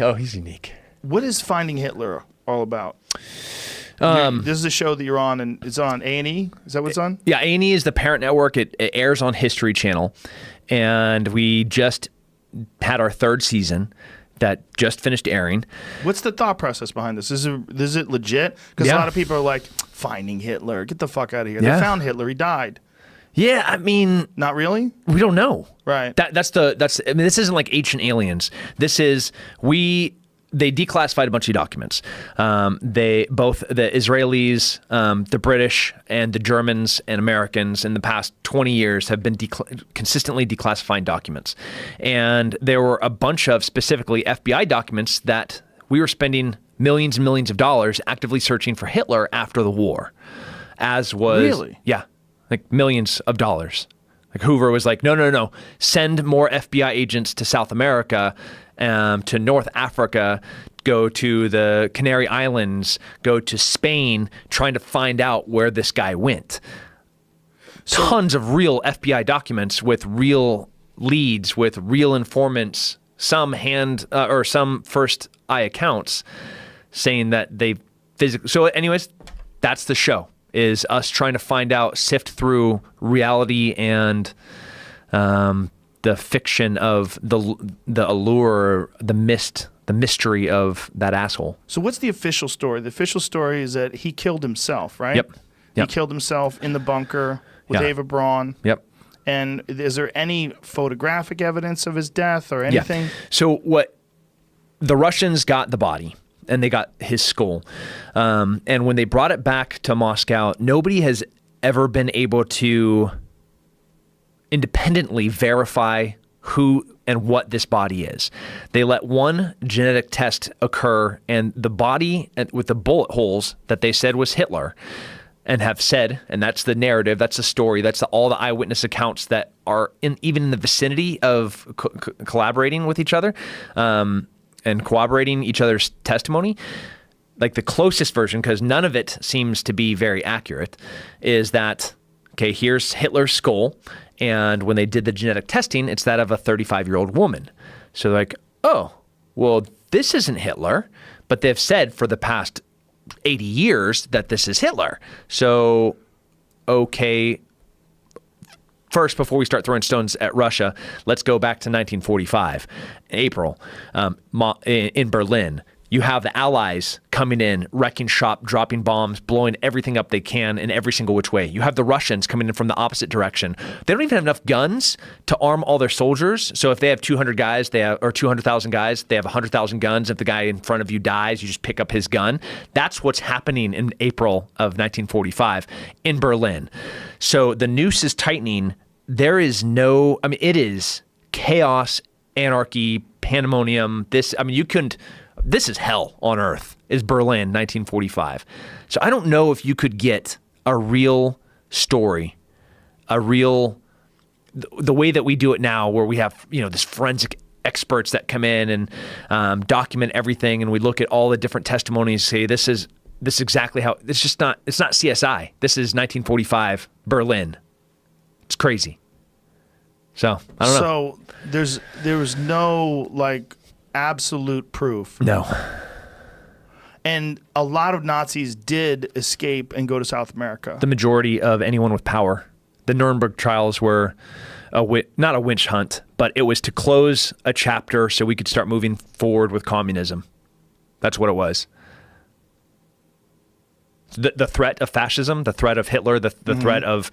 Oh, he's unique. What is Finding Hitler all about? This is a show that you're on, and it's on A&E. Is that what it's on? Yeah, A&E is the parent network. It airs on History Channel, and we just had our third season that just finished airing. What's the thought process behind this? Is it legit? Because a lot of people are like, Finding Hitler, get the fuck out of here. Yeah. They found Hitler, he died. Yeah, I mean, not really. We don't know. Right. That's. I mean, this isn't like Ancient Aliens. This is They declassified a bunch of documents. Both the Israelis, the British, and the Germans and Americans in the past 20 years have been consistently declassifying documents. And there were a bunch of specifically FBI documents that we were spending millions and millions of dollars actively searching for Hitler after the war. Really? Yeah, like millions of dollars. Like Hoover was like, no, send more FBI agents to South America, to North Africa, go to the Canary Islands, go to Spain, trying to find out where this guy went. Tons of real FBI documents with real leads, with real informants, some first eye accounts saying that they physically. So anyways, that's the show, is us trying to find out, sift through reality and the fiction of the allure, the mystery of that asshole. So what's the official story? The official story is that he killed himself, right? Yep. He killed himself in the bunker with Ava Braun. Yep. And is there any photographic evidence of his death or anything? Yeah. So the Russians got the body and they got his skull. And when they brought it back to Moscow, nobody has ever been able to independently verify who and what this body is. They let one genetic test occur, and the body with the bullet holes that they said was Hitler, and have said, and that's the narrative, that's the story, that's all the eyewitness accounts that are even in the vicinity of collaborating with each other and corroborating each other's testimony. Like the closest version, because none of it seems to be very accurate, is that, okay, here's Hitler's skull, and when they did the genetic testing, it's that of a 35-year-old woman. So they're like, oh, well, this isn't Hitler, but they've said for the past 80 years that this is Hitler. So, okay, first, before we start throwing stones at Russia, let's go back to 1945, April, in Berlin. You have the Allies coming in, wrecking shop, dropping bombs, blowing everything up they can in every single which way. You have the Russians coming in from the opposite direction. They don't even have enough guns to arm all their soldiers. So if they have 200 guys, or 200,000 guys, they have 100,000 guns. If the guy in front of you dies, you just pick up his gun. That's what's happening in April of 1945 in Berlin. So the noose is tightening. There is it is chaos, anarchy, pandemonium. This is hell on earth, is Berlin, 1945. So I don't know if you could get a real story, the way that we do it now, where we have, this forensic experts that come in and document everything, and we look at all the different testimonies, say this is exactly how. It's not CSI. This is 1945 Berlin. It's crazy. So I don't know. So there was no absolute proof. No. And a lot of Nazis did escape and go to South America. The majority of anyone with power. The Nuremberg trials were not a witch hunt, but it was to close a chapter so we could start moving forward with communism. That's what it was. The threat of fascism, the threat of Hitler, the threat of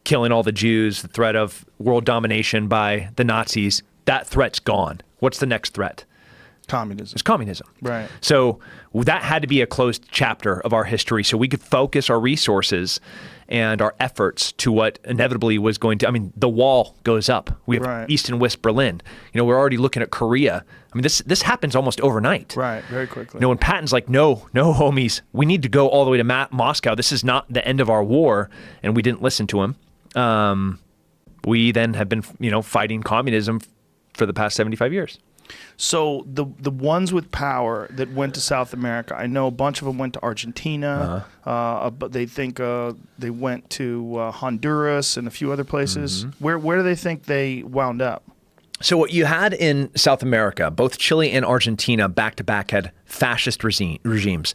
killing all the Jews, the threat of world domination by the Nazis, that threat's gone. What's the next threat? Communism. It's communism. Right. So that had to be a closed chapter of our history so we could focus our resources and our efforts to what inevitably was going to, the wall goes up. We have East and West Berlin. We're already looking at Korea. This happens almost overnight. Right, very quickly. When Patton's like, no, homies, we need to go all the way to Moscow. This is not the end of our war. And we didn't listen to him. We then have been, fighting communism for the past 75 years. So the ones with power that went to South America, I know a bunch of them went to Argentina, but they think they went to Honduras and a few other places. Mm-hmm. Where do they think they wound up? So what you had in South America, both Chile and Argentina back to back had fascist regimes.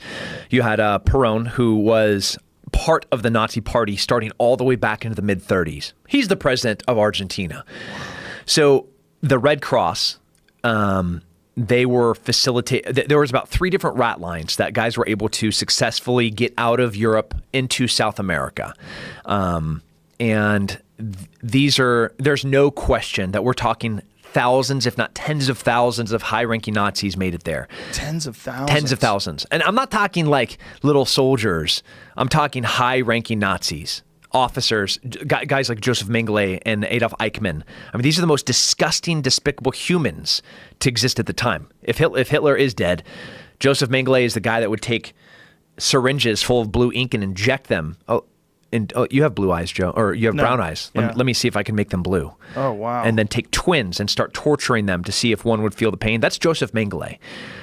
You had Perón, who was part of the Nazi party starting all the way back into the mid-30s. He's the president of Argentina. So the Red Cross, they were there was about 3 different rat lines that guys were able to successfully get out of Europe into South America. And there's no question that we're talking thousands, if not tens of thousands of high-ranking Nazis made it there. Tens of thousands. Tens of thousands. And I'm not talking like little soldiers. I'm talking high-ranking Nazis, officers, guys like Joseph Mengele and Adolf Eichmann. I mean, these are the most disgusting, despicable humans to exist at the time. If Hitler is dead, Joseph Mengele is the guy that would take syringes full of blue ink and inject them. You have blue eyes, Joe, or you have brown eyes. Let me see if I can make them blue. Oh, wow. And then take twins and start torturing them to see if one would feel the pain. That's Joseph Mengele.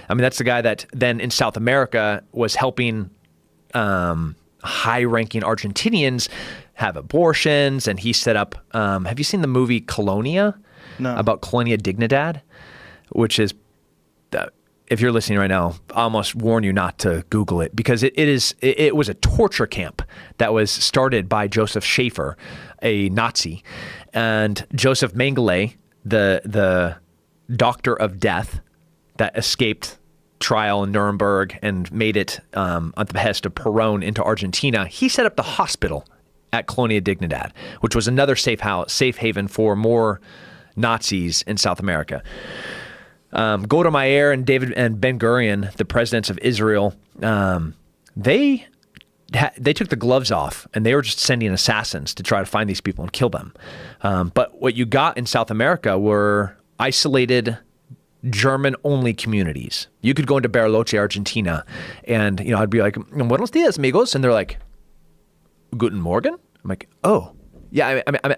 I mean, that's the guy that then in South America was helping high-ranking Argentinians have abortions, and he set up, have you seen the movie Colonia? No. About Colonia Dignidad, which is, if you're listening right now, I almost warn you not to Google it, because it was a torture camp that was started by Joseph Schaefer, a Nazi, and Joseph Mengele, the doctor of death that escaped trial in Nuremberg and made it at the behest of Perón into Argentina. He set up the hospital at Colonia Dignidad, which was another safe haven for more Nazis in South America. Golda Meir and Ben Gurion, the presidents of Israel, they took the gloves off and they were just sending assassins to try to find these people and kill them. But what you got in South America were isolated German-only communities. You could go into Bariloche, Argentina, and I'd be like, "Buenos dias, amigos," and they're like, "Guten Morgen." I'm like, "Oh, yeah." I mean,